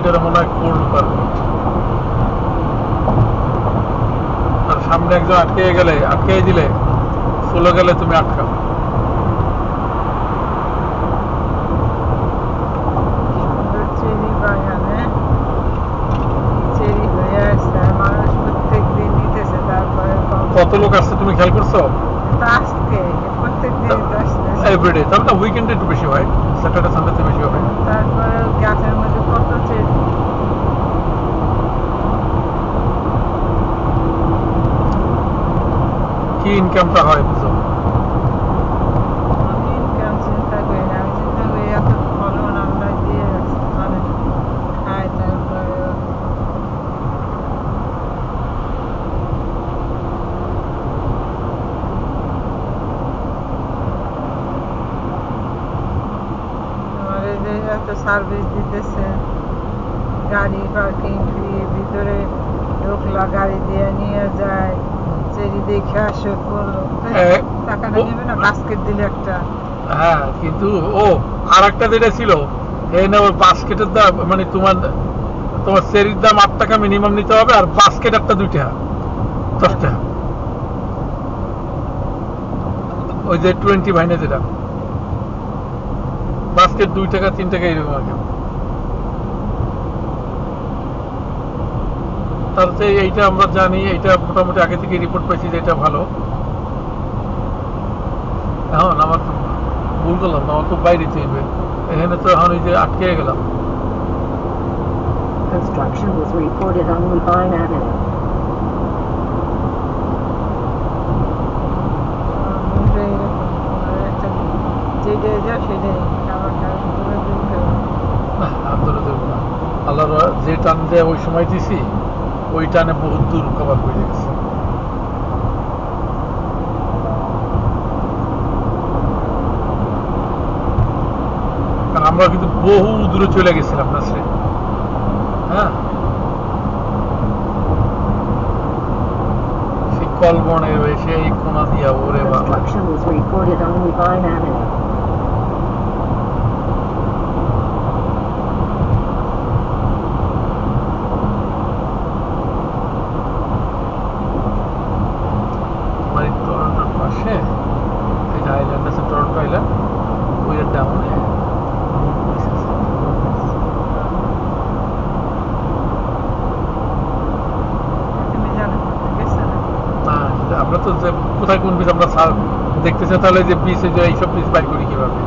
এটার মনে হয় কোল্ড পারমিট। আর সামনে একজন আটকে দিলে চলে গেলে তুমি আটকাও। চেরি বাগানে চেরি হয়ে আসছে, মানুষ প্রত্যেকদিন নিতেছে। তারপরে কত লোক আসছে তুমি খেয়াল করছো? আজকে প্রত্যেকদিন আসছে, এভরিডে, তাহলে না উইকেন্ডে একটু বেশি হয়, স্যাটারডে সানডেতে বেশি হবে। তারপরে গাছের মধ্যে কত চেরি। কি ইনকামটা হয় বুঝো? আমি ইনকাম চিন্তা করি না, আমি চিন্তা করি এত ফলন আল্লাহ দিয়ে রাখছে, মানুষ খায়। তারপরে আমার এই যে এত সার্ভিস দিতেছে, গাড়ি পার্কিং ফ্রি, ভিতরে ঢুকলা গাড়ি দিয়ে নিয়ে যায়, চেরি দেখে আসো করলো, টাকাটা নেবে না, বাস্কেট দিলে একটা। হ্যাঁ, কিন্তু ও আর একটা যেটা ছিল, এই না ওই বাস্কেটের দাম, মানে তোমার চেরির দাম 8 টাকা মিনিমাম নিতে হবে, আর বাস্কেট একটা 2 টাকা 10 টাকা। ওই যে 20 ভাইনে যেটা বাস্কেট 2 টাকা 3 টাকা এরকম আর কি। তাহলে এইটা আমরা জানি, এইটা মোটামুটি আগে থেকে রিপোর্ট পাইছি যে এটা ভালো। এখন আমার তো ভুল করলাম না, আমার তো বাইরে চাইবে, এখানে তো এখন এই যে আটকে গেলাম। Construction was reported on Levine Avenue. আল্লাহ যে টান যে ওই সময় দিছি, ওই টানে বহুত দূর কভার করে গেছে। কারণ আমরা কিন্তু বহু দূরে চলে গেছিলাম না সে। হ্যাঁ, সেই কলবনের সেই কোনা দিয়া ওরে বাবা। Construction was reported on Levine Avenue. মানে টরন্টোর পাশে এই যে আইল্যান্ড আছে, টরন্টো আইল্যান্ড, ওই ডাউনে আমরা তো যে কোথায় কোন বীজ আমরা দেখতেছি, তাহলে যে বীজ এইসব বীজ বাইর করি কিভাবে?